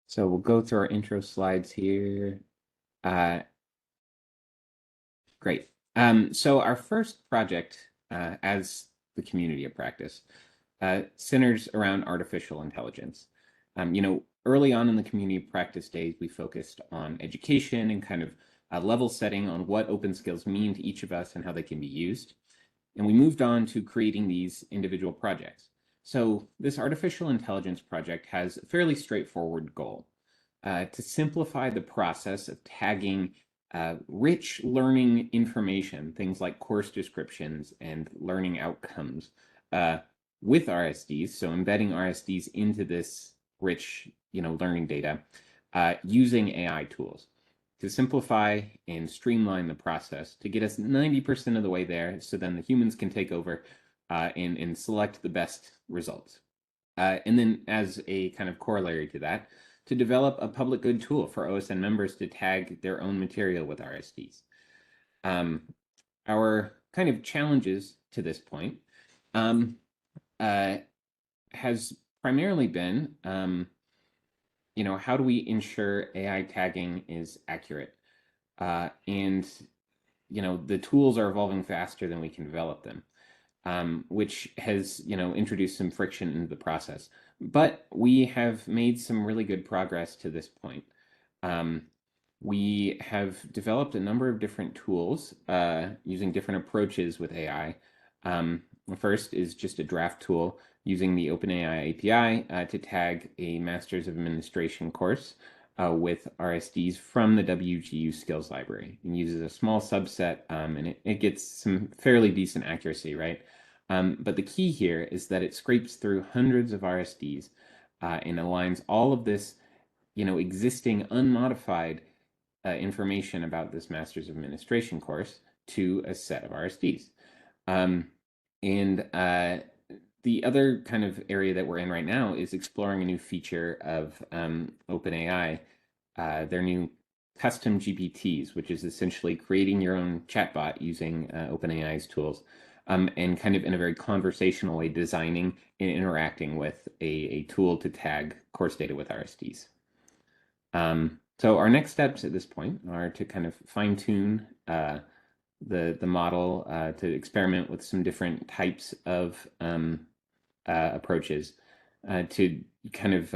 So we'll go through our intro slides here. Uh, great. So our first project as the community of practice centers around artificial intelligence. Early on in the community of practice days, we focused on education and kind of level setting on what open skills mean to each of us and how they can be used. And we moved on to creating these individual projects. So this artificial intelligence project has a fairly straightforward goal to simplify the process of tagging rich learning information, things like course descriptions and learning outcomes with RSDs, so embedding RSDs into this rich, learning data using AI tools to simplify and streamline the process to get us 90% of the way there so then the humans can take over and select the best results. And then as a kind of corollary to that, to develop a public good tool for OSN members to tag their own material with RSDs. Our kind of challenges to this point has primarily been, how do we ensure AI tagging is accurate? And the tools are evolving faster than we can develop them, which has introduced some friction into the process. But we have made some really good progress to this point. We have developed a number of different tools using different approaches with AI. The first is just a draft tool using the OpenAI API to tag a Master's of Administration course with RSDs from the WGU skills library and uses a small subset and it gets some fairly decent accuracy, right? But the key here is that it scrapes through hundreds of RSDs and aligns all of this, existing unmodified information about this Master's of Administration course to a set of RSDs. And the other kind of area that we're in right now is exploring a new feature of OpenAI, their new custom GPTs, which is essentially creating your own chatbot using OpenAI's tools, and kind of in a very conversational way, designing and interacting with a tool to tag course data with RSDs. So our next steps at this point are to kind of fine tune the model to experiment with some different types of approaches to kind of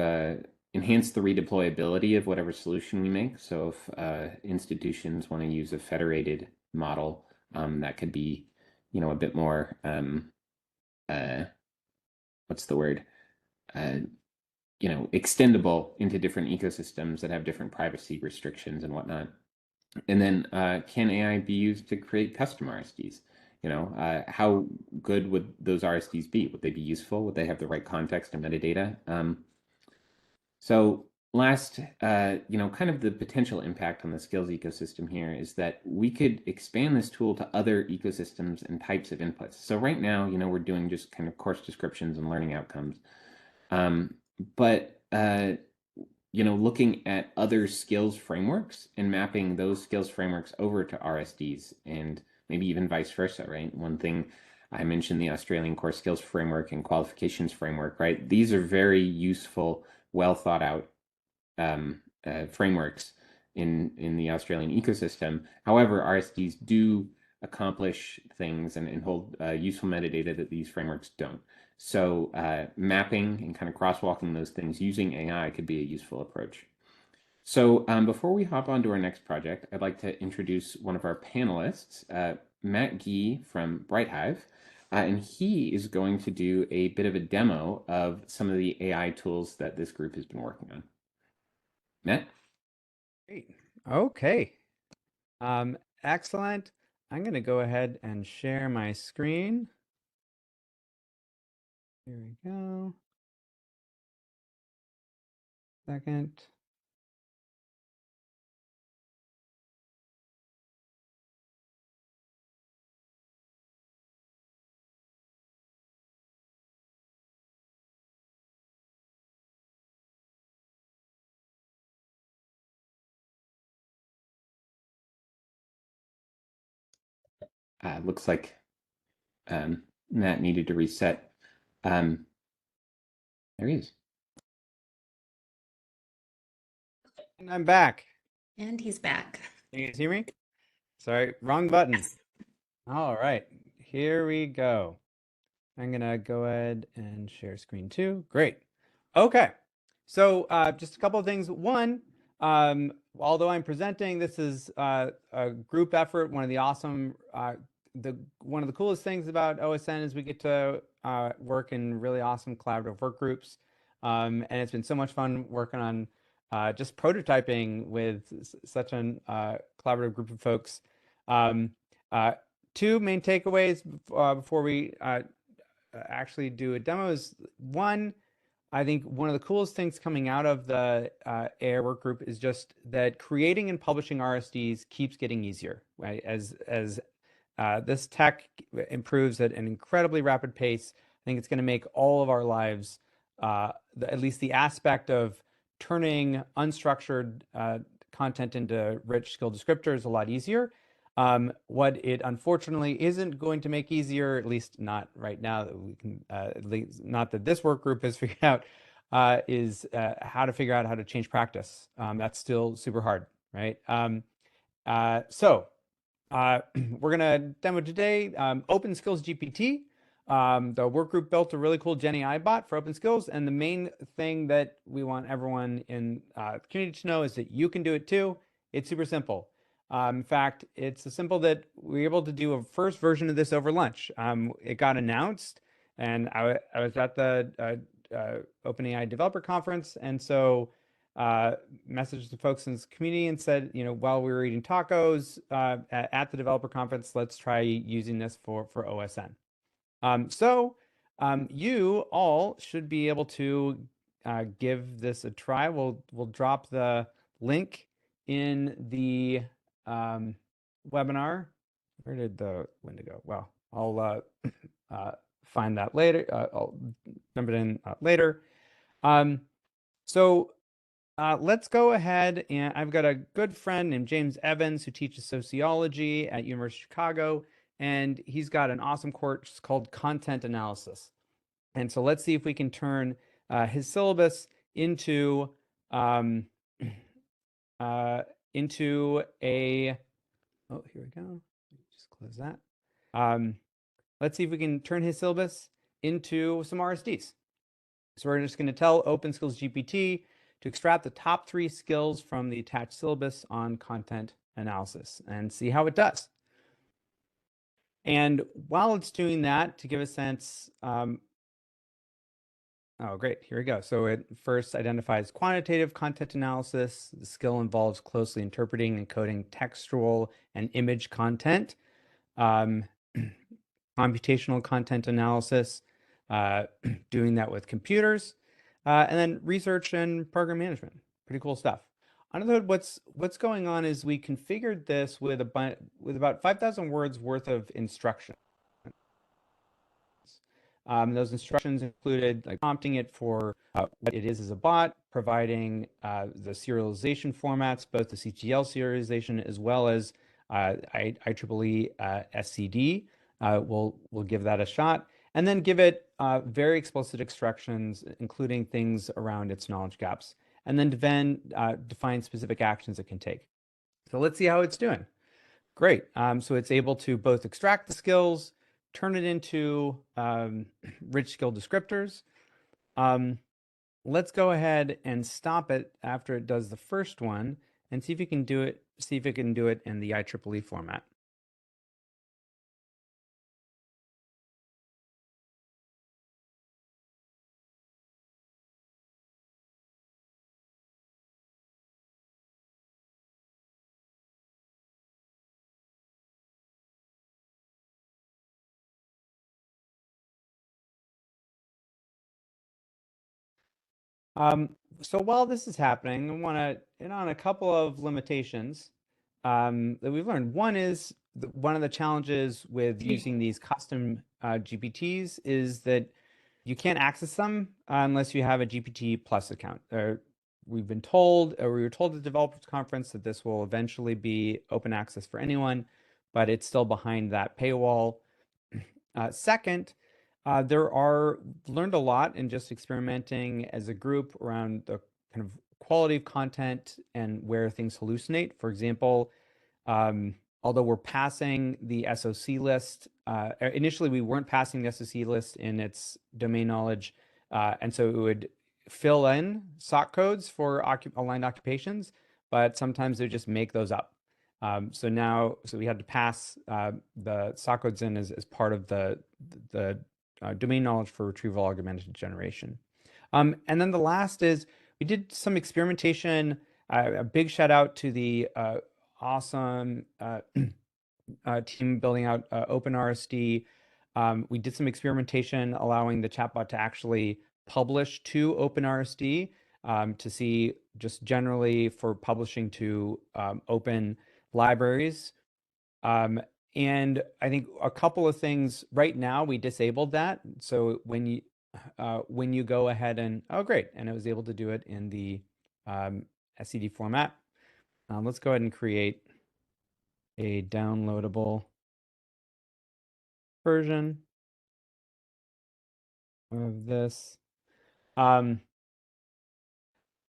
enhance the redeployability of whatever solution we make. So if institutions want to use a federated model, that could be, a bit more, what's the word? Extendable into different ecosystems that have different privacy restrictions and whatnot. And then can AI be used to create custom RSDs? How good would those RSDs be? Would they be useful? Would they have the right context and metadata? So last, kind of the potential impact on the skills ecosystem here is that we could expand this tool to other ecosystems and types of inputs. So right now, we're doing just kind of course descriptions and learning outcomes. But looking at other skills frameworks and mapping those skills frameworks over to RSDs and maybe even vice versa, right? One thing I mentioned, the Australian Core Skills Framework and Qualifications Framework, right? These are very useful, well thought out frameworks in the Australian ecosystem. However, RSDs do accomplish things and hold useful metadata that these frameworks don't. So mapping and kind of crosswalking those things using AI could be a useful approach. So before we hop on to our next project, I'd like to introduce one of our panelists, Matt Gee from Brighthive. And he is going to do a bit of a demo of some of the AI tools that this group has been working on. Matt? Great. Okay. Excellent. I'm going to go ahead and share my screen. Here we go. Second. Looks like Matt needed to reset. There he is. I'm back. And he's back. Can you guys hear me? Sorry, wrong button. Yes. All right, here we go. I'm gonna go ahead and share screen too. Great. Okay, so just a couple of things. One, although I'm presenting, this is a group effort. One of the coolest things about OSN is we get to work in really awesome collaborative work groups, and it's been so much fun working on just prototyping with such a collaborative group of folks. Um, uh, Two main takeaways before we actually do a demo is one, I think one of the coolest things coming out of the AI work group is just that creating and publishing RSDs keeps getting easier, right? As this tech improves at an incredibly rapid pace, I think it's going to make all of our lives, at least the aspect of turning unstructured content into rich skill descriptors, a lot easier. What it unfortunately isn't going to make easier, at least not right now, that we can, at least not that this work group has figured out, is how to figure out how to change practice. That's still super hard, right? We're gonna demo today Open Skills GPT. The work group built a really cool Gen AI bot for Open Skills, and the main thing that we want everyone in the community to know is that you can do it too. It's super simple. In fact, it's so simple that we were able to do a first version of this over lunch. It got announced, and I was at the OpenAI Developer Conference, and so messaged the folks in this community and said, while we were eating tacos at the developer conference, let's try using this for OSN. You all should be able to give this a try. We'll drop the link in the webinar. Where did the window go? Well, I'll find that later. I'll dump it in later. Let's go ahead, and I've got a good friend named James Evans who teaches sociology at University of Chicago, and he's got an awesome course called Content Analysis. And so let's see if we can turn his syllabus into a, oh, here we go. Just close that. Let's see if we can turn his syllabus into some RSDs. So we're just going to tell Open Skills GPT to extract the top 3 skills from the attached syllabus on content analysis and see how it does. And while it's doing that, to give a sense, oh, great, here we go. So it first identifies quantitative content analysis. The skill involves closely interpreting and coding textual and image content. Computational content analysis, doing that with computers, and then research and program management. Pretty cool stuff. Under the hood, what's going on is we configured this with about 5,000 words worth of instructions. Those instructions included like prompting it for what it is as a bot, providing the serialization formats, both the CTL serialization as well as IEEE SCD. We'll give that a shot, and then give it very explicit instructions, including things around its knowledge gaps, and then define specific actions it can take. So let's see how it's doing. Great. So it's able to both extract the skills, turn it into rich skill descriptors. Let's go ahead and stop it after it does the first one and see if it can do it. See if it can do it in the IEEE format. So while this is happening, I want to hit on a couple of limitations that we've learned. One is one of the challenges with using these custom GPTs is that you can't access them unless you have a GPT Plus account. We've been told, or we were told at the developers conference that this will eventually be open access for anyone, but it's still behind that paywall. Second, learned a lot in just experimenting as a group around the kind of quality of content and where things hallucinate. For example, although we're passing the SOC list, initially we weren't passing the SOC list in its domain knowledge, and so it would fill in SOC codes for aligned occupations, but sometimes they would just make those up. So we had to pass the SOC codes in as part of the domain knowledge for retrieval augmented generation. And then the last is we did some experimentation. A big shout out to the awesome team building out OpenRSD. We did some experimentation allowing the chatbot to actually publish to OpenRSD to see just generally for publishing to open libraries. And I think a couple of things right now we disabled that. So when you go ahead and, oh great, and it was able to do it in the SCD format. Let's go ahead and create a downloadable version of this.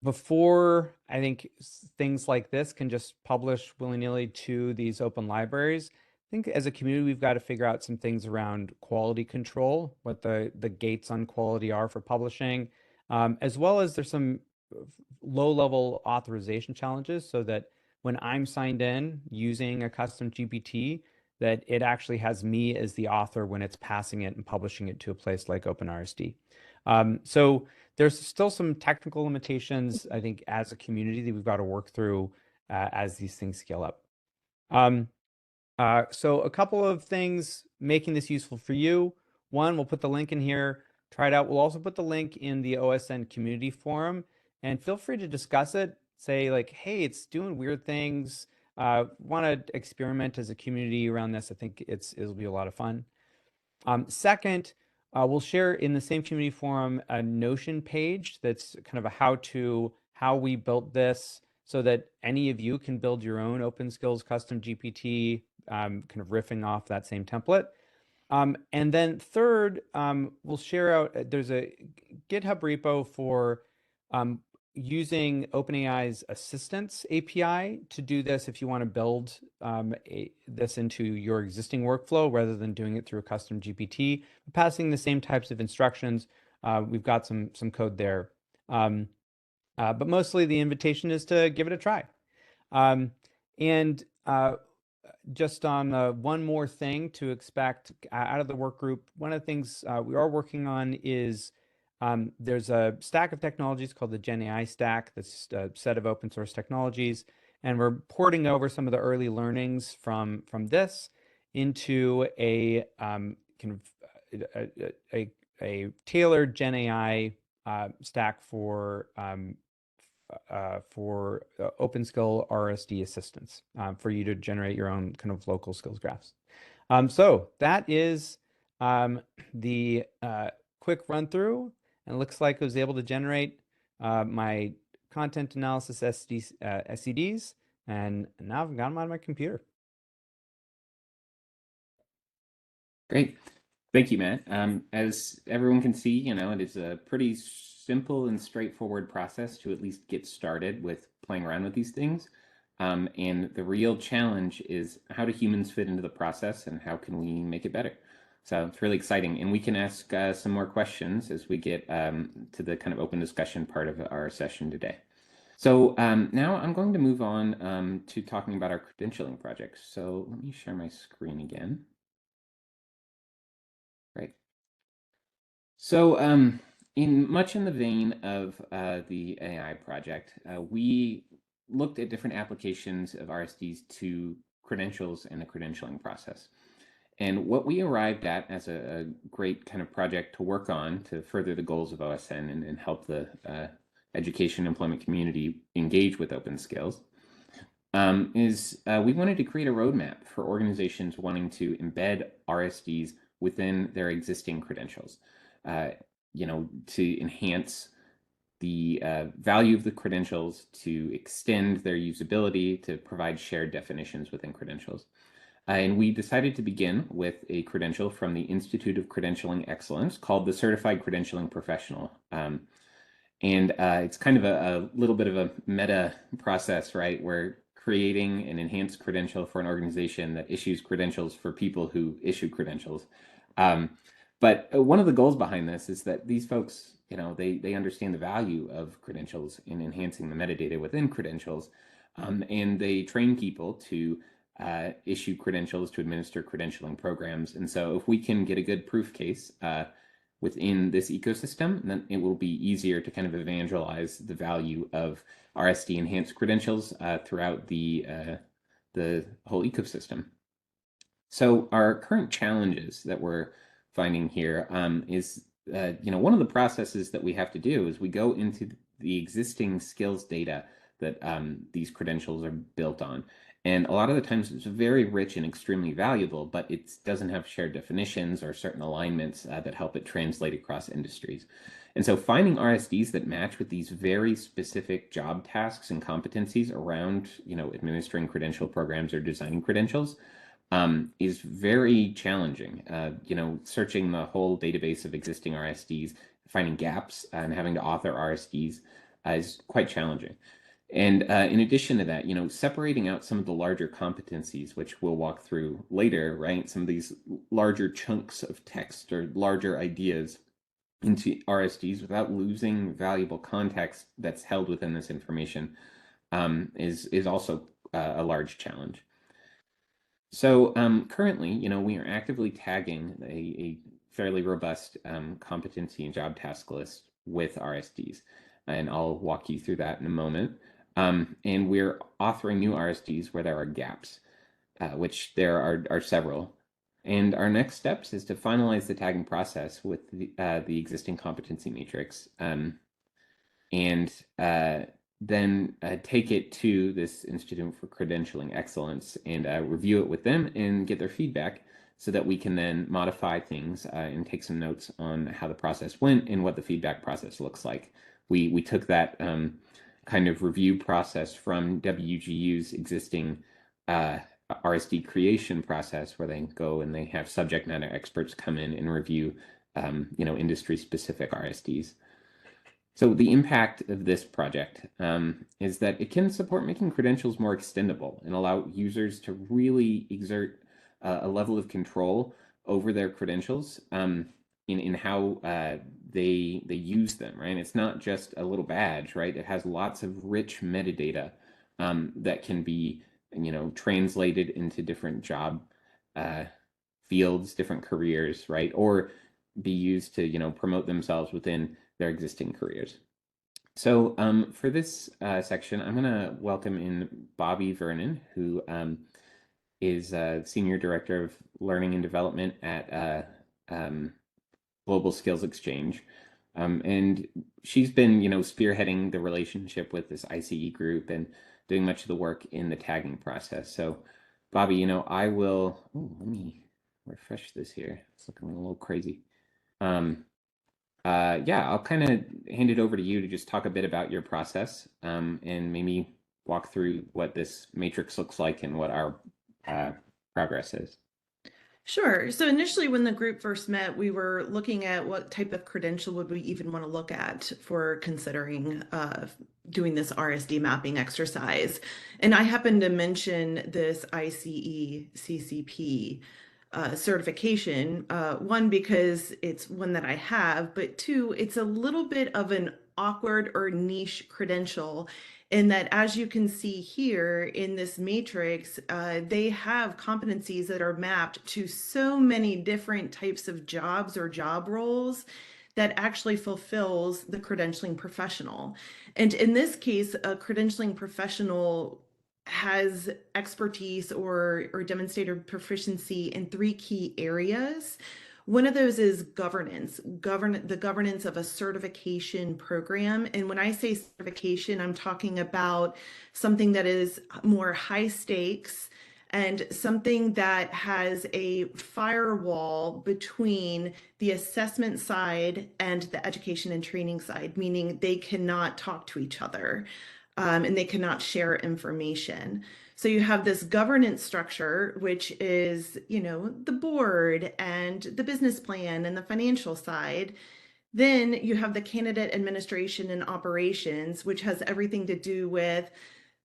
Before I think things like this can just publish willy-nilly to these open libraries, I think as a community we've got to figure out some things around quality control, what the gates on quality are for publishing, as well as there's some low-level authorization challenges so that when I'm signed in using a custom GPT, that it actually has me as the author when it's passing it and publishing it to a place like OpenRSD. So there's still some technical limitations, I think, as a community that we've got to work through as these things scale up. So a couple of things making this useful for you. One, we'll put the link in here. Try it out. We'll also put the link in the OSN community forum, and feel free to discuss it. Say like, hey, it's doing weird things. Want to experiment as a community around this. I think it'll be a lot of fun. Second, we'll share in the same community forum a Notion page that's kind of a how we built this so that any of you can build your own open skills custom GPT, kind of riffing off that same template. And then third, we'll share out, there's a GitHub repo for using OpenAI's Assistance API to do this if you want to build this into your existing workflow rather than doing it through a custom GPT. Passing the same types of instructions, we've got some code there. But mostly the invitation is to give it a try. Just on one more thing to expect out of the work group, one of the things we are working on is there's a stack of technologies called the Gen AI stack. That's a set of open source technologies, and we're porting over some of the early learnings from this into a kind of a tailored Gen AI stack for OpenSkill RSD assistance for you to generate your own kind of local skills graphs. So that is the quick run through, and it looks like I was able to generate my content analysis SCDs, and now I've got them on my computer. Great. Thank you, Matt. As everyone can see, it is a pretty simple and straightforward process to at least get started with playing around with these things. And the real challenge is how do humans fit into the process and how can we make it better? So it's really exciting. And we can ask some more questions as we get to the kind of open discussion part of our session today. So now I'm going to move on to talking about our credentialing project. So let me share my screen again. Right. So in much in the vein of the AI project, we looked at different applications of RSDs to credentials and the credentialing process. And what we arrived at as a great kind of project to work on to further the goals of OSN and help the education and employment community engage with open skills is we wanted to create a roadmap for organizations wanting to embed RSDs within their existing credentials, to enhance the value of the credentials, to extend their usability, to provide shared definitions within credentials. And we decided to begin with a credential from the Institute of Credentialing Excellence called the Certified Credentialing Professional. And it's kind of a little bit of a meta process, right? We're creating an enhanced credential for an organization that issues credentials for people who issue credentials. Um, but one of the goals behind this is that these folks, they understand the value of credentials in enhancing the metadata within credentials, and they train people to issue credentials to administer credentialing programs. And so if we can get a good proof case within this ecosystem, then it will be easier to kind of evangelize the value of RSD enhanced credentials throughout the whole ecosystem. So our current challenges that we're finding here is, one of the processes that we have to do is we go into the existing skills data that these credentials are built on. And a lot of the times it's very rich and extremely valuable, but it doesn't have shared definitions or certain alignments that help it translate across industries. And so finding RSDs that match with these very specific job tasks and competencies around, administering credential programs or designing credentials is very challenging. Searching the whole database of existing RSDs, finding gaps, and having to author RSDs is quite challenging. And in addition to that, separating out some of the larger competencies, which we'll walk through later, right? Some of these larger chunks of text or larger ideas into RSDs without losing valuable context that's held within this information is also a large challenge. So currently, we are actively tagging a fairly robust competency and job task list with RSDs, and I'll walk you through that in a moment. And we're authoring new RSDs where there are gaps, which there are several. And our next steps is to finalize the tagging process with the existing competency matrix, and then take it to this Institute for Credentialing Excellence and review it with them and get their feedback so that we can then modify things and take some notes on how the process went and what the feedback process looks like. We took that kind of review process from WGU's existing RSD creation process, where they go and they have subject matter experts come in and review, industry specific RSDs. So the impact of this project is that it can support making credentials more extendable and allow users to really exert a level of control over their credentials in how they use them, right? It's not just a little badge, right? It has lots of rich metadata that can be, translated into different job fields, different careers, right? Or be used to, promote themselves within their existing careers. So for this section, I'm going to welcome in Bobby Vernon, who is Senior Director of Learning and Development at Global Skills Exchange. And she's been, spearheading the relationship with this ICE group and doing much of the work in the tagging process. So Bobby, I will, let me refresh this here. It's looking a little crazy. Yeah, I'll kind of hand it over to you to just talk a bit about your process and maybe walk through what this matrix looks like and what our progress is. Sure. So initially, when the group first met, we were looking at what type of credential would we even want to look at for considering doing this RSD mapping exercise. And I happened to mention this ICE CCP certification, one, because it's one that I have, but two, it's a little bit of an awkward or niche credential in that, as you can see here in this matrix, they have competencies that are mapped to so many different types of jobs or job roles that actually fulfills the credentialing professional. And in this case, a credentialing professional has expertise or demonstrated proficiency in three key areas. One of those is governance, the governance of a certification program. And when I say certification, I'm talking about something that is more high stakes and something that has a firewall between the assessment side and the education and training side, meaning they cannot talk to each other and they cannot share information. So you have this governance structure, which is, the board and the business plan and the financial side. Then you have the candidate administration and operations, which has everything to do with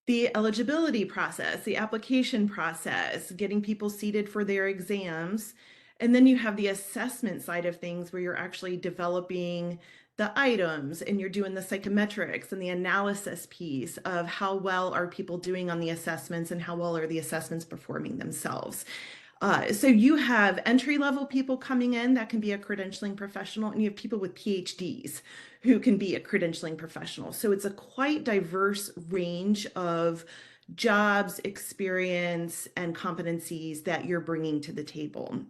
the eligibility process, the application process, getting people seated for their exams. And then you have the assessment side of things where you're actually developing the items and you're doing the psychometrics and the analysis piece of how well are people doing on the assessments and how well are the assessments performing themselves. So you have entry-level people coming in that can be a credentialing professional, and you have people with PhDs who can be a credentialing professional. So it's a quite diverse range of jobs, experience, and competencies that you're bringing to the table.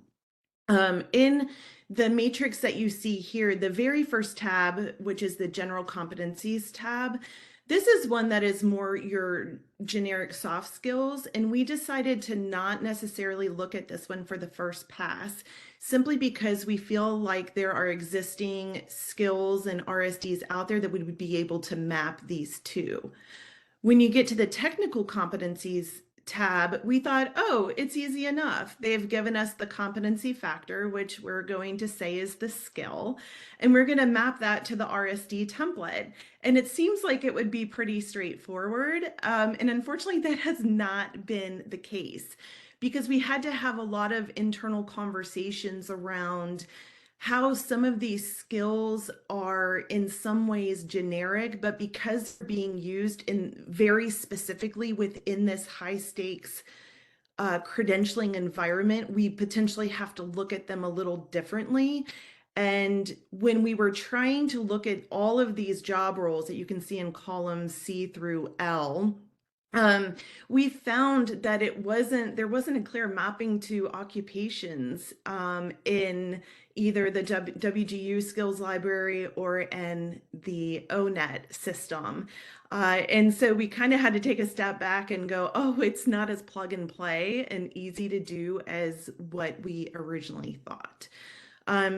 In the matrix that you see here, the very first tab, which is the general competencies tab, this is one that is more your generic soft skills, and we decided to not necessarily look at this one for the first pass, simply because we feel like there are existing skills and RSDs out there that we would be able to map these to. When you get to the technical competencies tab, we thought, oh, it's easy enough. They've given us the competency factor, which we're going to say is the skill, and we're going to map that to the RSD template. And it seems like it would be pretty straightforward. And unfortunately, that has not been the case, because we had to have a lot of internal conversations around how some of these skills are in some ways generic, but because they're being used in very specifically within this high stakes credentialing environment, we potentially have to look at them a little differently. And when we were trying to look at all of these job roles that you can see in columns C through L, we found that there wasn't a clear mapping to occupations in either the WGU skills library or in the ONET system. And so we kind of had to take a step back and go, oh, it's not as plug and play and easy to do as what we originally thought.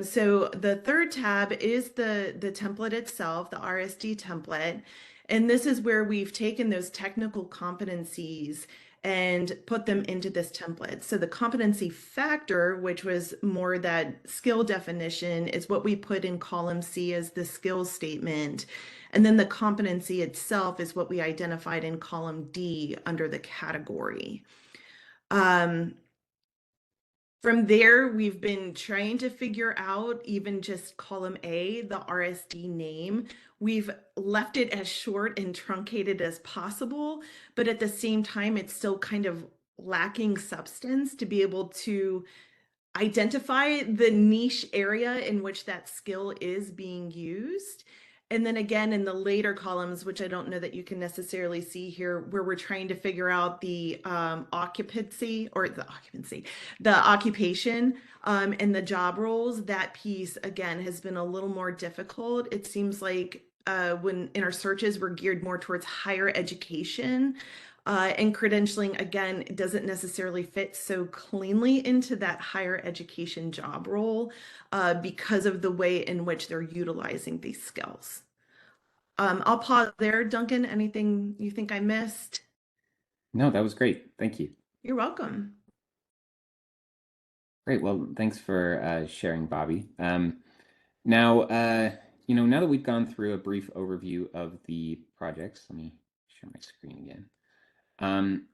So the third tab is the template itself, the RSD template. And this is where we've taken those technical competencies and put them into this template. So the competency factor, which was more that skill definition, is what we put in column C as the skills statement. And then the competency itself is what we identified in column D under the category. From there, we've been trying to figure out even just column A, the RSD name. We've left it as short and truncated as possible, but at the same time, it's still kind of lacking substance to be able to identify the niche area in which that skill is being used. And then again, in the later columns, which I don't know that you can necessarily see here, where we're trying to figure out the occupancy or the occupation and the job roles, that piece again has been a little more difficult. It seems like when in our searches, we're geared more towards higher education. And credentialing, again, doesn't necessarily fit so cleanly into that higher education job role because of the way in which they're utilizing these skills. I'll pause there. Duncan, anything you think I missed? No, that was great. Thank you. You're welcome. Great. Well, thanks for sharing, Bobby. Now, now that we've gone through a brief overview of the projects, let me share my screen again.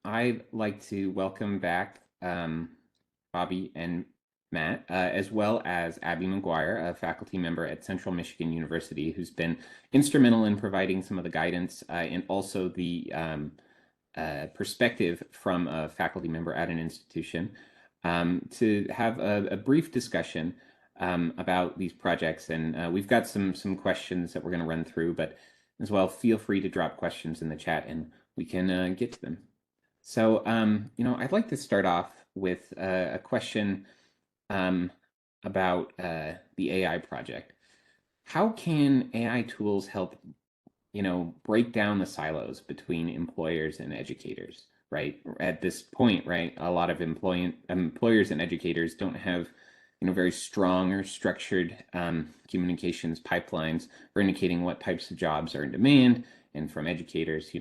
I'd like to welcome back Bobby and Matt, as well as Abby McGuire, a faculty member at Central Michigan University, who's been instrumental in providing some of the guidance and also the perspective from a faculty member at an institution to have a brief discussion about these projects. And we've got some questions that we're going to run through, but as well, feel free to drop questions in the chat and we can get to them. So, I'd like to start off with a question about the AI project. How can AI tools help, break down the silos between employers and educators, right? At this point, right, a lot of employers and educators don't have, very strong or structured communications pipelines for indicating what types of jobs are in demand, and from educators,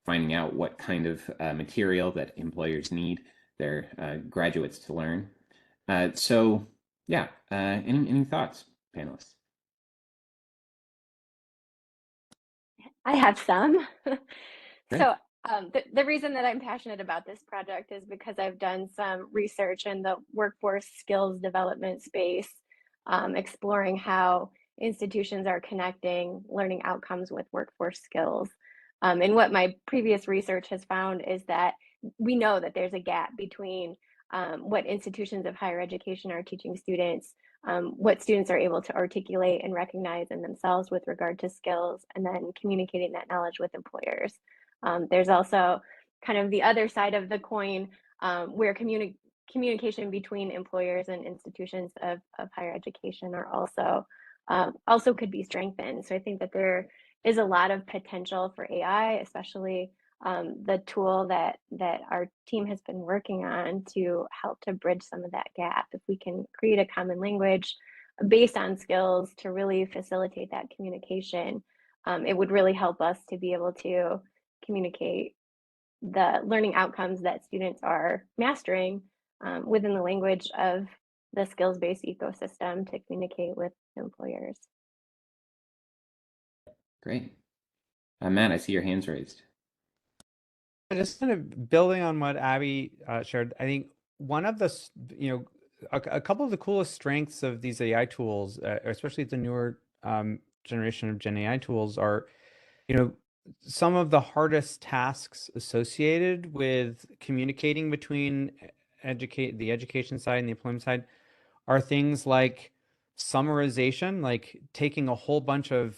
finding out what kind of material that employers need their graduates to learn. So yeah, any thoughts, panelists? I have some. Great. So, the reason that I'm passionate about this project is because I've done some research in the workforce skills development space, exploring how institutions are connecting learning outcomes with workforce skills. And what my previous research has found is that we know that there's a gap between what institutions of higher education are teaching students, what students are able to articulate and recognize in themselves with regard to skills, and then communicating that knowledge with employers. There's also kind of the other side of the coin, where communication between employers and institutions of higher education are also could be strengthened. So I think that there is a lot of potential for AI, especially the tool that our team has been working on to help to bridge some of that gap. If we can create a common language based on skills to really facilitate that communication, it would really help us to be able to communicate the learning outcomes that students are mastering within the language of the skills-based ecosystem to communicate with employers. Great. Matt, I see your hands raised. Just kind of building on what Abby shared, I think one of the, a couple of the coolest strengths of these AI tools, especially the newer generation of Gen AI tools, are, some of the hardest tasks associated with communicating between the education side and the employment side are things like summarization, like taking a whole bunch of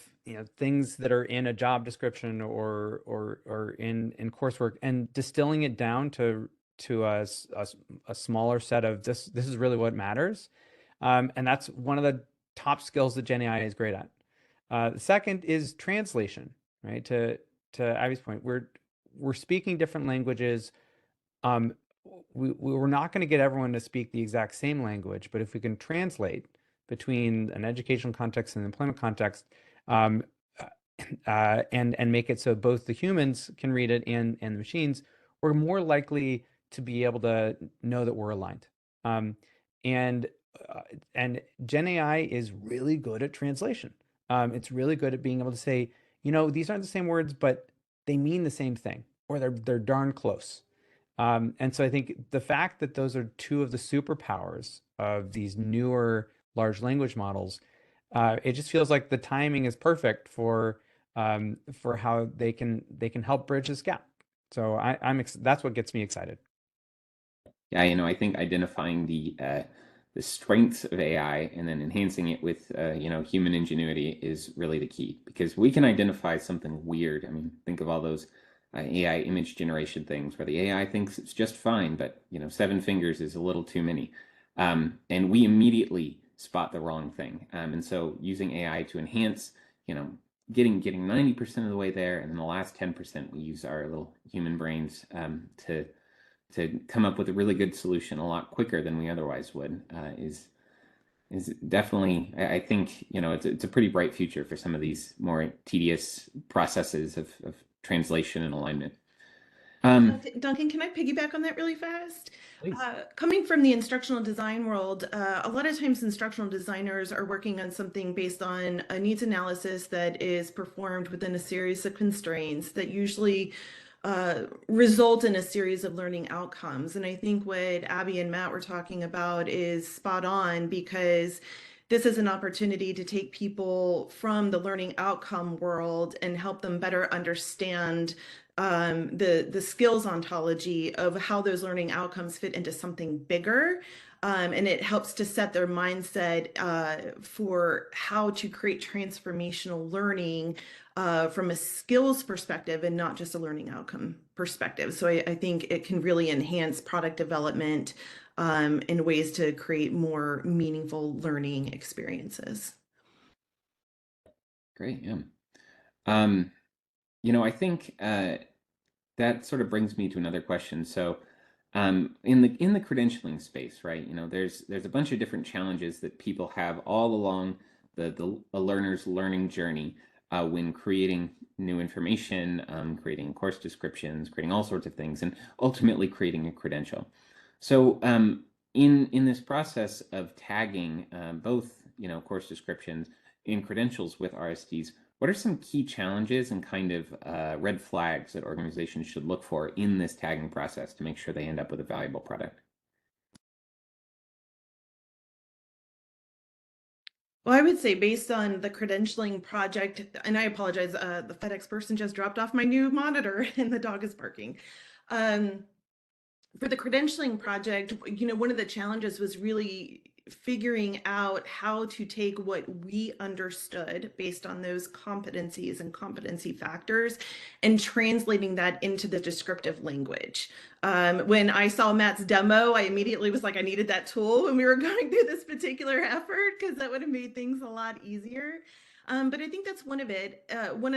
things that are in a job description or in coursework and distilling it down to a smaller set of this is really what matters, and that's one of the top skills that Gen AI is great at. The second is translation, right? To Abby's point, we're speaking different languages. We're not going to get everyone to speak the exact same language, but if we can translate between an educational context and an employment context, and make it so both the humans can read it and the machines, we're more likely to be able to know that we're aligned. And Gen AI is really good at translation. It's really good at being able to say, these aren't the same words, but they mean the same thing, or they're darn close. And so I think the fact that those are two of the superpowers of these newer large language models, it just feels like the timing is perfect for how they can help bridge this gap. So that's what gets me excited. Yeah, I think identifying the strengths of AI and then enhancing it with human ingenuity is really the key, because we can identify something weird. I mean, think of all those AI image generation things where the AI thinks it's just fine, but 7 fingers is a little too many, and we immediately spot the wrong thing. And so using AI to enhance, getting 90% of the way there, and then the last 10% we use our little human brains to come up with a really good solution a lot quicker than we otherwise would, is definitely, I think, it's a pretty bright future for some of these more tedious processes of translation and alignment. Duncan, can I piggyback on that really fast? Please. Coming from the instructional design world, a lot of times instructional designers are working on something based on a needs analysis that is performed within a series of constraints that usually result in a series of learning outcomes. And I think what Abby and Matt were talking about is spot on, because this is an opportunity to take people from the learning outcome world and help them better understand the skills ontology of how those learning outcomes fit into something bigger. And it helps to set their mindset for how to create transformational learning from a skills perspective and not just a learning outcome perspective. So I think it can really enhance product development in ways to create more meaningful learning experiences. Great, yeah. I think that sort of brings me to another question. So, in the credentialing space, right? There's a bunch of different challenges that people have all along a learner's learning journey when creating new information, creating course descriptions, creating all sorts of things, and ultimately creating a credential. So, in this process of tagging both course descriptions and credentials with RSDs, what are some key challenges and kind of red flags that organizations should look for in this tagging process to make sure they end up with a valuable product? Well, I would say based on the credentialing project, and I apologize, the FedEx person just dropped off my new monitor and the dog is barking. For the credentialing project, one of the challenges was really figuring out how to take what we understood based on those competencies and competency factors and translating that into the descriptive language. When I saw Matt's demo, I immediately was like, I needed that tool when we were going through this particular effort, because that would have made things a lot easier. But I think that's one of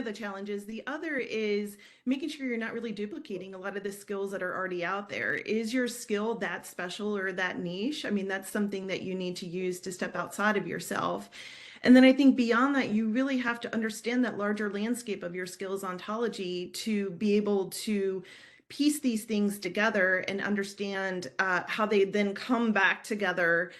the challenges. The other is making sure you're not really duplicating a lot of the skills that are already out there. Is your skill that special or that niche? I mean, that's something that you need to use to step outside of yourself. And then I think beyond that, you really have to understand that larger landscape of your skills ontology to be able to piece these things together and understand how they then come back together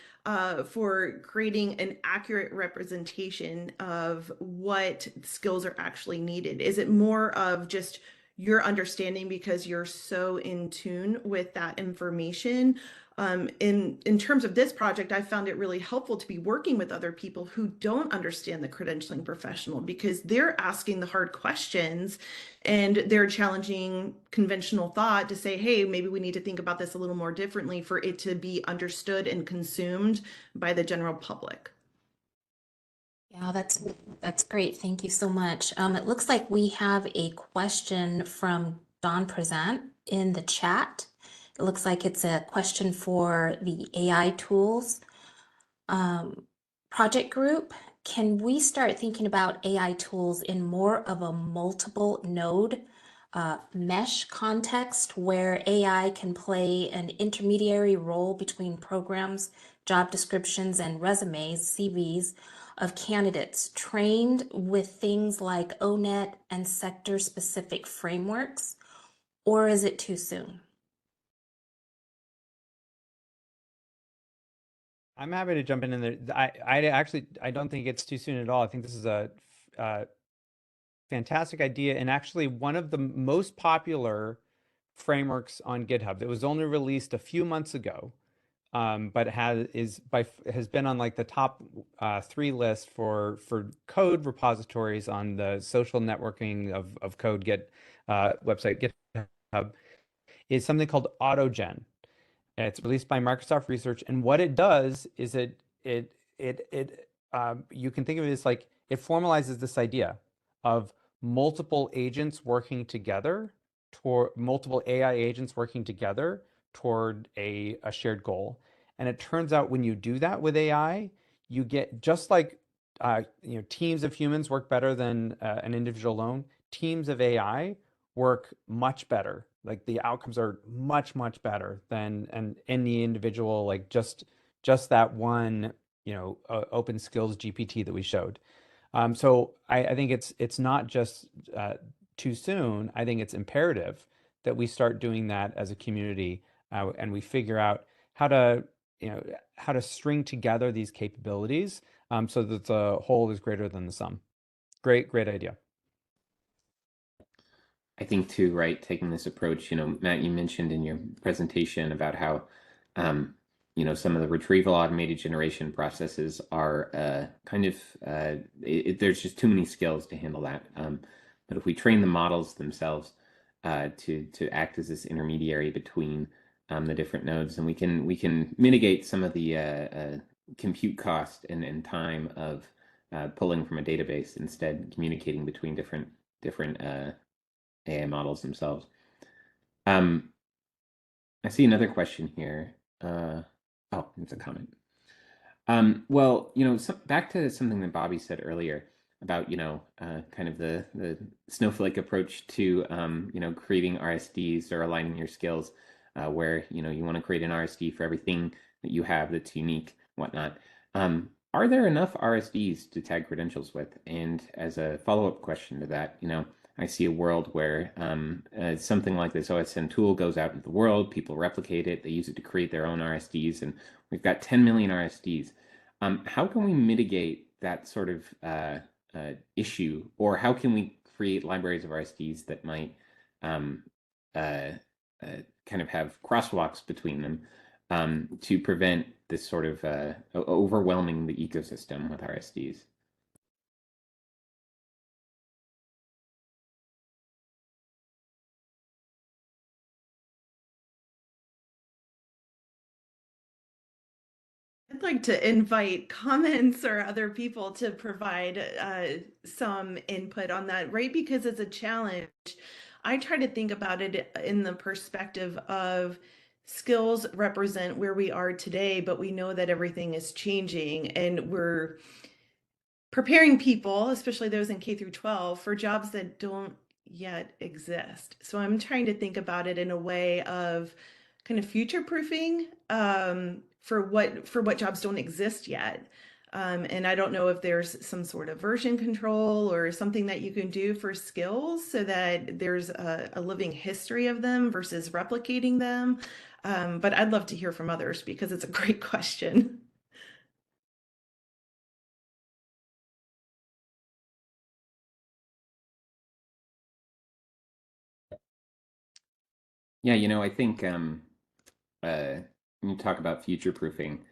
for creating an accurate representation of what skills are actually needed. Is it more of just your understanding because you're so in tune with that information? In terms of this project, I found it really helpful to be working with other people who don't understand the credentialing professional, because they're asking the hard questions and they're challenging conventional thought to say, hey, maybe we need to think about this a little more differently for it to be understood and consumed by the general public. Yeah, that's great. Thank you so much. It looks like we have a question from Don Present in the chat. It looks like it's a question for the AI tools project group. Can we start thinking about AI tools in more of a multiple node mesh context where AI can play an intermediary role between programs, job descriptions, and resumes, CVs, of candidates trained with things like ONET and sector-specific frameworks, or is it too soon? I'm happy to jump in there. I don't think it's too soon at all. I think this is a fantastic idea, and actually one of the most popular frameworks on GitHub that was only released a few months ago, but has been on like the top 3 list for code repositories on the social networking of code website GitHub, is something called AutoGen. It's released by Microsoft Research, and what it does is you can think of it as like it formalizes this idea of multiple agents working together toward multiple AI agents working together toward a shared goal. And it turns out when you do that with AI, you get just like teams of humans work better than an individual alone. Teams of AI work much better. Like the outcomes are much better than any individual, like just that one open skills GPT that we showed. So I think it's not just too soon. I think it's imperative that we start doing that as a community, and we figure out how to string together these capabilities so that the whole is greater than the sum. Great idea. I think too, right, taking this approach, Matt, you mentioned in your presentation about how, some of the retrieval automated generation processes are there's just too many skills to handle that. But if we train the models themselves to act as this intermediary between the different nodes, and we can mitigate some of the compute cost and time of pulling from a database, instead communicating between different AI models themselves. I see another question here. Oh, it's a comment. Well, back to something that Bobby said earlier about, kind of the snowflake approach to, creating RSDs or aligning your skills, where, you want to create an RSD for everything that you have that's unique, whatnot. Are there enough RSDs to tag credentials with? And as a follow-up question to that, I see a world where something like this OSN tool goes out into the world, people replicate it, they use it to create their own RSDs, and we've got 10 million RSDs. How can we mitigate that sort of issue, or how can we create libraries of RSDs that might kind of have crosswalks between them to prevent this sort of overwhelming the ecosystem with RSDs? I'd like to invite comments or other people to provide some input on that, right? Because it's a challenge. I try to think about it in the perspective of skills represent where we are today, but we know that everything is changing and we're preparing people, especially those in K through 12, for jobs that don't yet exist. So I'm trying to think about it in a way of kind of future proofing for what jobs don't exist yet. And I don't know if there's some sort of version control or something that you can do for skills so that there's a living history of them versus replicating them. But I'd love to hear from others because it's a great question. Yeah, I think when you talk about future proofing,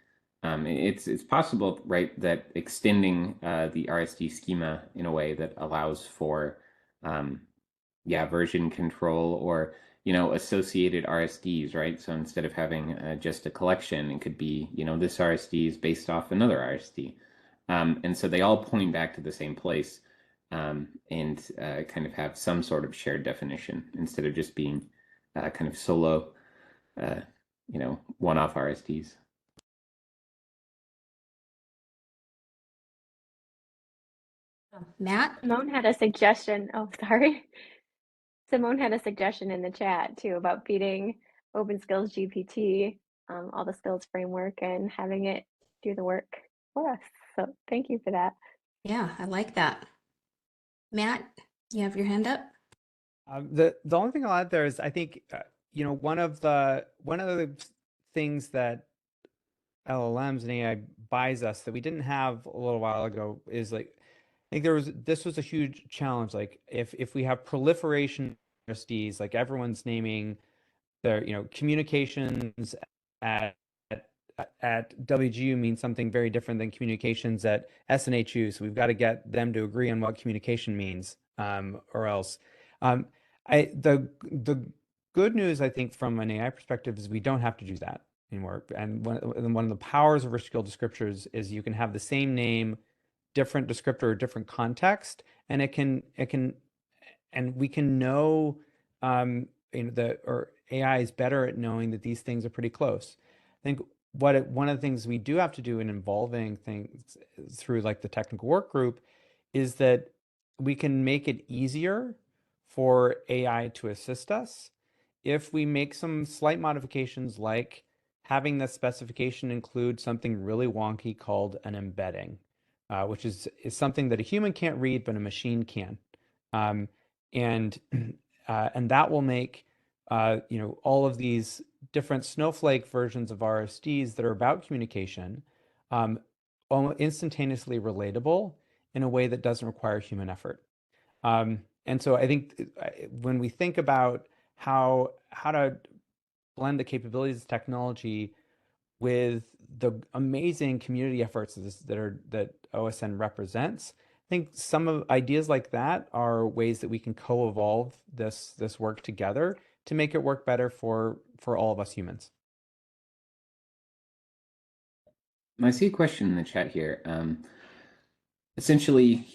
it's possible, right, that extending the RSD schema in a way that allows for version control or associated RSDs, right? So instead of having just a collection, it could be this RSD is based off another RSD, and so they all point back to the same place, and kind of have some sort of shared definition instead of just being kind of solo, uh, one-off RSDs. Matt? Simone had a suggestion. Oh, sorry. Simone had a suggestion in the chat too about feeding Open Skills GPT, all the skills framework, and having it do the work for us. So thank you for that. Yeah, I like that. Matt, you have your hand up? The only thing I'll add there is I think one of the things that LLMs and AI buys us that we didn't have a little while ago is like I think this was a huge challenge. Like if we have proliferation of RSDs, like everyone's naming their communications at WGU means something very different than communications at SNHU. So we've got to get them to agree on what communication means, or else. The good news, I think, from an AI perspective is we don't have to do that anymore. And one of the powers of Rich Skill Descriptors is you can have the same name, different descriptor, or different context, and we can know, or AI is better at knowing that these things are pretty close. I think one of the things we do have to do in involving things through like the technical work group is that we can make it easier for AI to assist us if we make some slight modifications, like having the specification include something really wonky called an embedding, which is something that a human can't read, but a machine can. And that will make all of these different snowflake versions of RSDs that are about communication instantaneously relatable in a way that doesn't require human effort. And so I think when we think about how to blend the capabilities of technology with the amazing community efforts that OSN represents, I think some of ideas like that are ways that we can co-evolve this work together to make it work better for all of us humans. I see a question in the chat here. Essentially,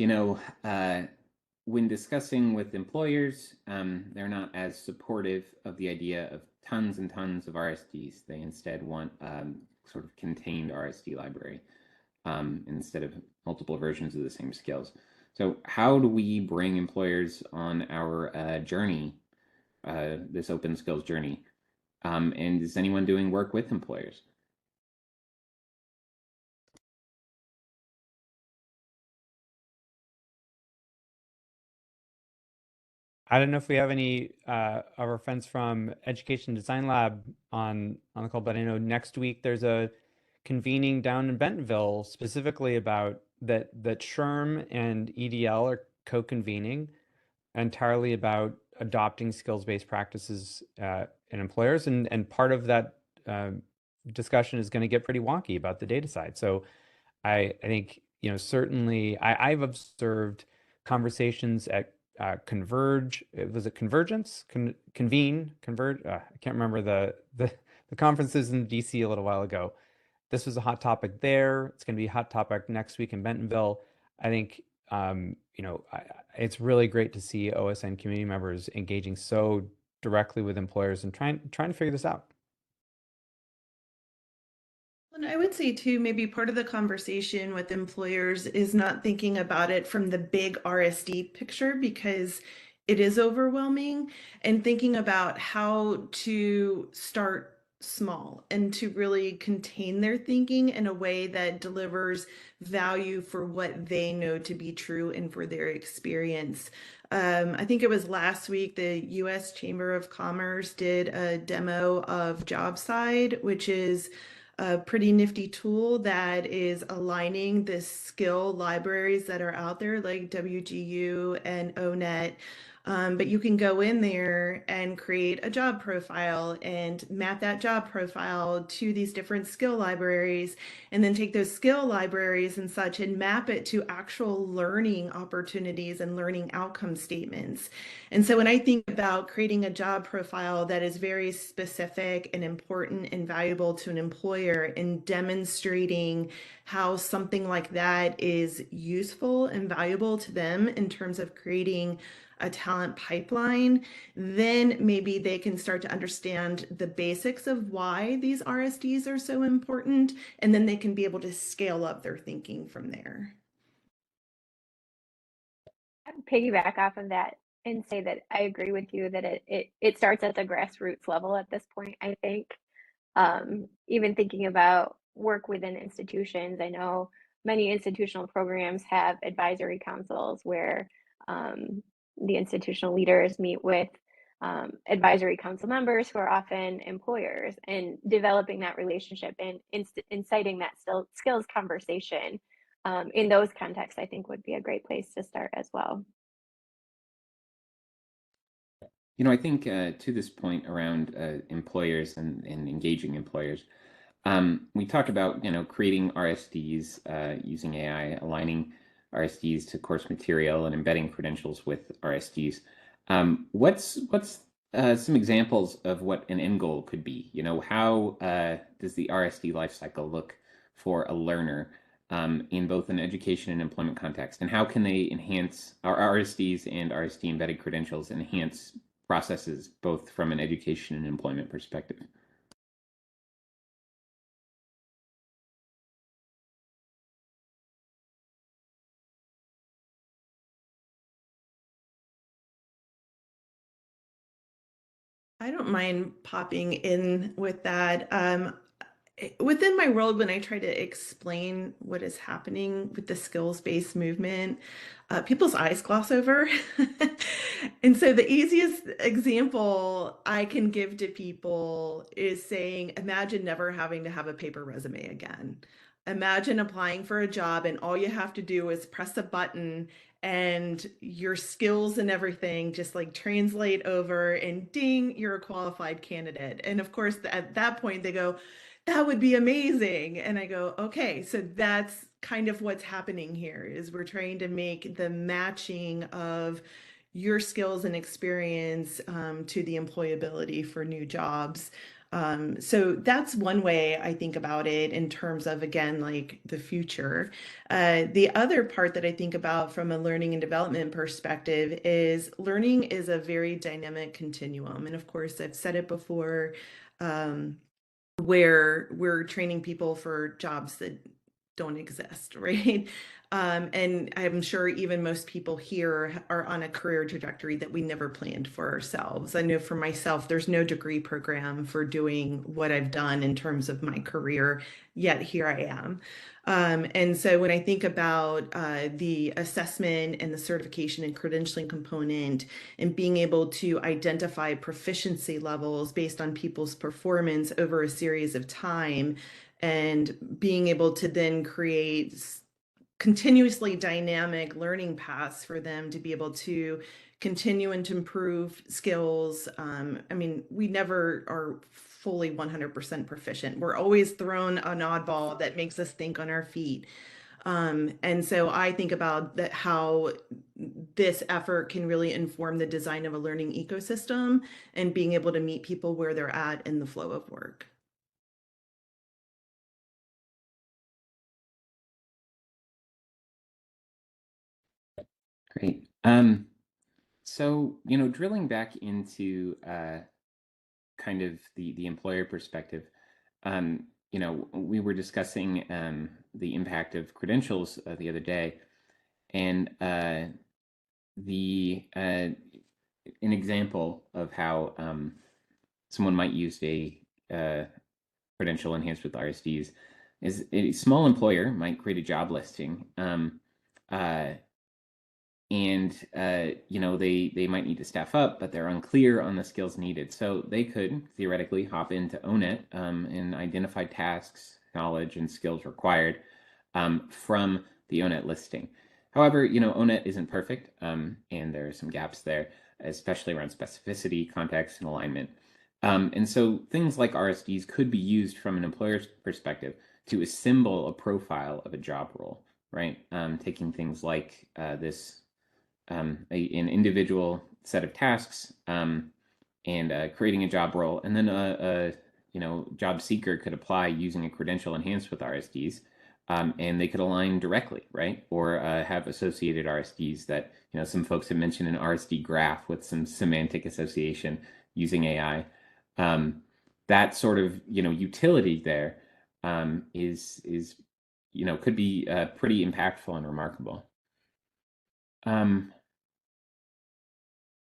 when discussing with employers, they're not as supportive of the idea of tons and tons of RSDs. They instead want sort of contained RSD library instead of multiple versions of the same skills. So how do we bring employers on our journey, this open skills journey? And is anyone doing work with employers? I don't know if we have any of our friends from Education Design Lab on the call, but I know next week there's a convening down in Bentonville specifically about that SHRM and EDL are co-convening entirely about adopting skills-based practices in employers, and part of that discussion is going to get pretty wonky about the data side. So I think, you know, certainly I've observed conversations at Converge. Was it Convergence? Convene? Converge? I can't remember the conferences in DC a little while ago. This was a hot topic there. It's going to be a hot topic next week in Bentonville. I think, you know, it's really great to see OSN community members engaging so directly with employers and trying to figure this out. And I would say too, maybe part of the conversation with employers is not thinking about it from the big RSD picture, because it is overwhelming, and thinking about how to start small and to really contain their thinking in a way that delivers value for what they know to be true and for their experience. I think it was last week, the US Chamber of Commerce did a demo of JobSide, which is a pretty nifty tool that is aligning the skill libraries that are out there, like WGU and ONET. But you can go in there and create a job profile and map that job profile to these different skill libraries, and then take those skill libraries and such and map it to actual learning opportunities and learning outcome statements. And so when I think about creating a job profile that is very specific and important and valuable to an employer, and demonstrating how something like that is useful and valuable to them in terms of creating a talent pipeline, then maybe they can start to understand the basics of why these RSDs are so important, and then they can be able to scale up their thinking from there. Piggyback off of that and say that I agree with you that it starts at the grassroots level at this point. I think even thinking about work within institutions, I know many institutional programs have advisory councils where the institutional leaders meet with advisory council members who are often employers, and developing that relationship and inciting that skills conversation in those contexts, I think would be a great place to start as well. You know, I think to this point around employers and engaging employers, we talk about, you know, creating RSDs using AI, aligning RSDs to course material and embedding credentials with RSDs. What's some examples of what an end goal could be? You know, how does the RSD lifecycle look for a learner in both an education and employment context? And how can they enhance our RSDs and RSD embedded credentials, enhance processes both from an education and employment perspective? I don't mind popping in with that. Within my world, when I try to explain what is happening with the skills-based movement, people's eyes gloss over. And so the easiest example I can give to people is saying, imagine never having to have a paper resume again. Imagine applying for a job and all you have to do is press a button and your skills and everything just like translate over, and ding, you're a qualified candidate. And of course, at that point they go, that would be amazing. And I go, okay, so that's kind of what's happening here, is we're trying to make the matching of your skills and experience to the employability for new jobs. So that's one way I think about it in terms of, again, like the future. The other part that I think about from a learning and development perspective is learning is a very dynamic continuum. And of course, I've said it before, where we're training people for jobs that don't exist, right? And I'm sure even most people here are on a career trajectory that we never planned for ourselves. I know for myself, there's no degree program for doing what I've done in terms of my career, yet here I am. And so when I think about the assessment and the certification and credentialing component, and being able to identify proficiency levels based on people's performance over a series of time, and being able to then create continuously dynamic learning paths for them to be able to continue and to improve skills. I mean, we never are fully 100% proficient. We're always thrown an oddball that makes us think on our feet. And so I think about that, how this effort can really inform the design of a learning ecosystem and being able to meet people where they're at in the flow of work. Great. So, drilling back into kind of the employer perspective, we were discussing the impact of credentials the other day, and an example of how someone might use a credential enhanced with RSDs is a small employer might create a job listing. And they might need to staff up, but they're unclear on the skills needed. So they could theoretically hop into ONET and identify tasks, knowledge, and skills required from the ONET listing. However, ONET isn't perfect, and there are some gaps there, especially around specificity, context, and alignment. And so things like RSDs could be used from an employer's perspective to assemble a profile of a job role, right? Taking things like an individual set of tasks, and creating a job role, and then a job seeker could apply using a credential enhanced with RSDs, and they could align directly, right? Or have associated RSDs that some folks have mentioned an RSD graph with some semantic association using AI. That sort of utility there is could be pretty impactful and remarkable.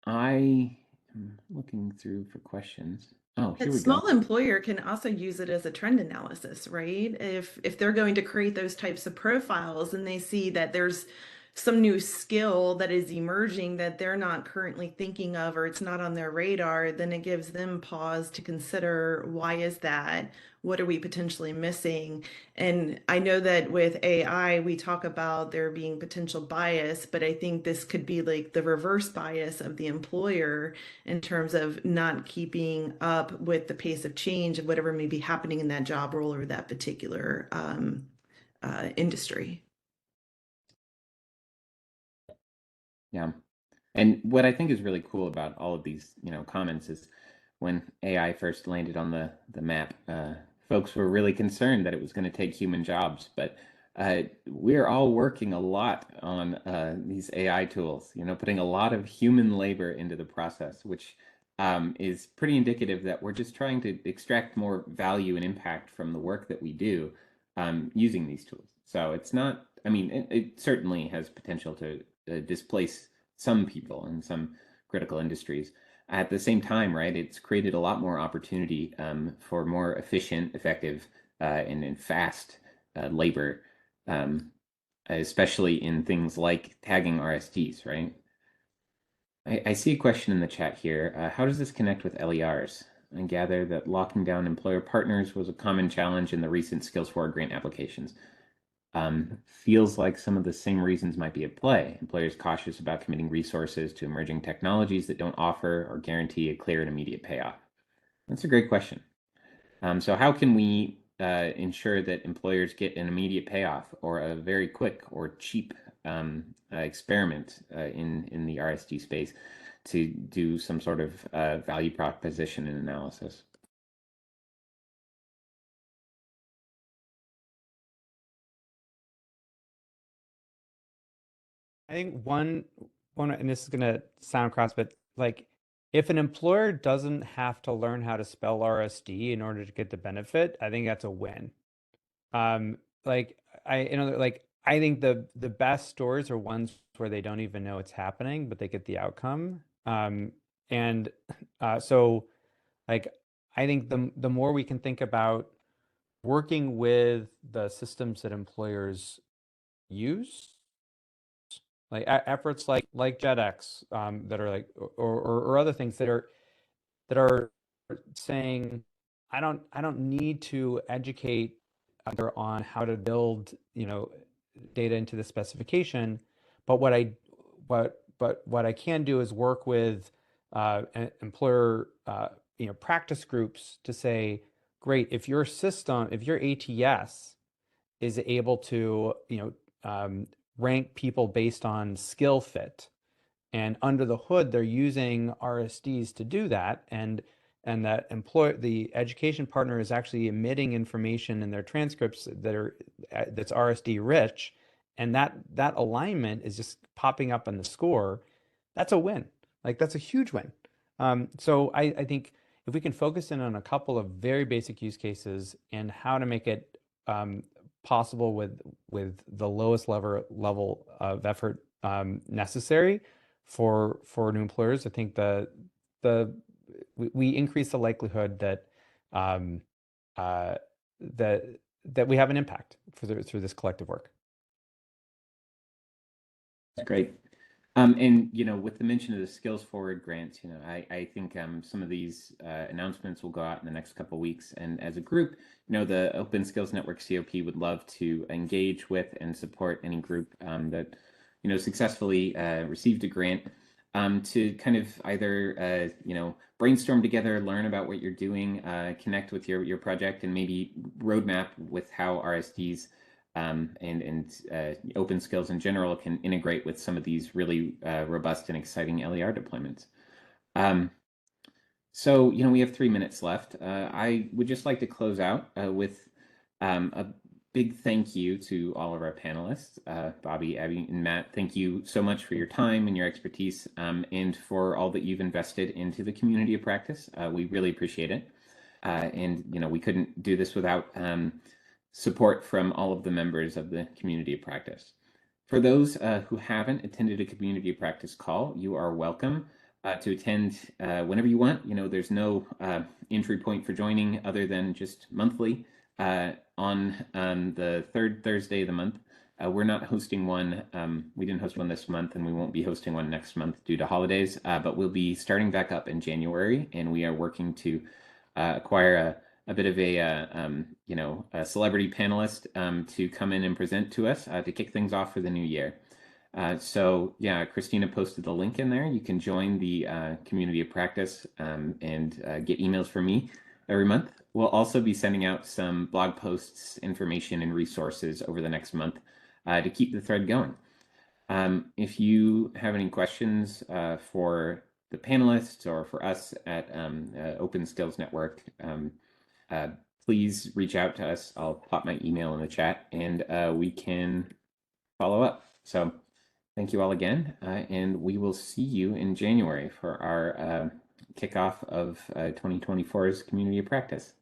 I am looking through for questions. Oh, here A we small go. employer can also use it as a trend analysis, right? If they're going to create those types of profiles and they see that there's some new skill that is emerging that they're not currently thinking of, or it's not on their radar, then it gives them pause to consider, why is that? What are we potentially missing? And I know that with AI, we talk about there being potential bias, but I think this could be like the reverse bias of the employer in terms of not keeping up with the pace of change of whatever may be happening in that job role or that particular industry. Yeah. And what I think is really cool about all of these, comments is when AI first landed on the map, folks were really concerned that it was going to take human jobs. But we're all working a lot on these AI tools, putting a lot of human labor into the process, which is pretty indicative that we're just trying to extract more value and impact from the work that we do using these tools. So it's not, I mean, it certainly has potential to displace some people in some critical industries. At the same time, right, it's created a lot more opportunity for more efficient, effective, and fast labor, especially in things like tagging RSDs, right? I see a question in the chat here. How does this connect with LERs? I gather that locking down employer partners was a common challenge in the recent Skills Forward grant applications. Feels like some of the same reasons might be at play. Employers cautious about committing resources to emerging technologies that don't offer or guarantee a clear and immediate payoff. That's a great question. So how can we ensure that employers get an immediate payoff or a very quick or cheap experiment in the RSD space to do some sort of value proposition and analysis? I think one, and this is gonna sound cross, but like if an employer doesn't have to learn how to spell RSD in order to get the benefit, I think that's a win. Like I think the best stores are ones where they don't even know it's happening, but they get the outcome. And so like I think the more we can think about working with the systems that employers use, like efforts like JetX, that are like or other things that are saying I don't need to educate on how to build, data into the specification. But what I can do is work with employer, practice groups to say, great, if your ATS is able to, rank people based on skill fit, and under the hood they're using RSDs to do that, and that the education partner is actually emitting information in their transcripts that's RSD rich, and that alignment is just popping up on the score, that's a win. Like, that's a huge win. So I think if we can focus in on a couple of very basic use cases and how to make it possible with the lowest level of effort necessary for new employers, I think we increase the likelihood that that we have an impact through this collective work. That's great. And with the mention of the Skills Forward grants, I think some of these announcements will go out in the next couple of weeks. And as a group, the Open Skills Network COP would love to engage with and support any group that successfully received a grant, to kind of either brainstorm together, learn about what you're doing, connect with your project, and maybe roadmap with how RSDs and open skills in general can integrate with some of these really robust and exciting LER deployments. So we have 3 minutes left. I would just like to close out with a big thank you to all of our panelists. Bobby, Abby, and Matt, thank you so much for your time and your expertise, and for all that you've invested into the community of practice. We really appreciate it. And we couldn't do this without support from all of the members of the community of practice. For those who haven't attended a community of practice call, you are welcome to attend whenever you want. There's no entry point for joining other than just monthly on the third Thursday of the month. We're not hosting one. We didn't host one this month, and we won't be hosting one next month due to holidays, but we'll be starting back up in January, and we are working to acquire a bit of a celebrity panelist to come in and present to us to kick things off for the new year. So yeah, Christina posted the link in there. You can join the community of practice and get emails from me every month. We'll also be sending out some blog posts, information, and resources over the next month to keep the thread going. If you have any questions for the panelists or for us at Open Skills Network, please reach out to us. I'll pop my email in the chat, and we can follow up. So thank you all again, and we will see you in January for our kickoff of 2024's Community of Practice.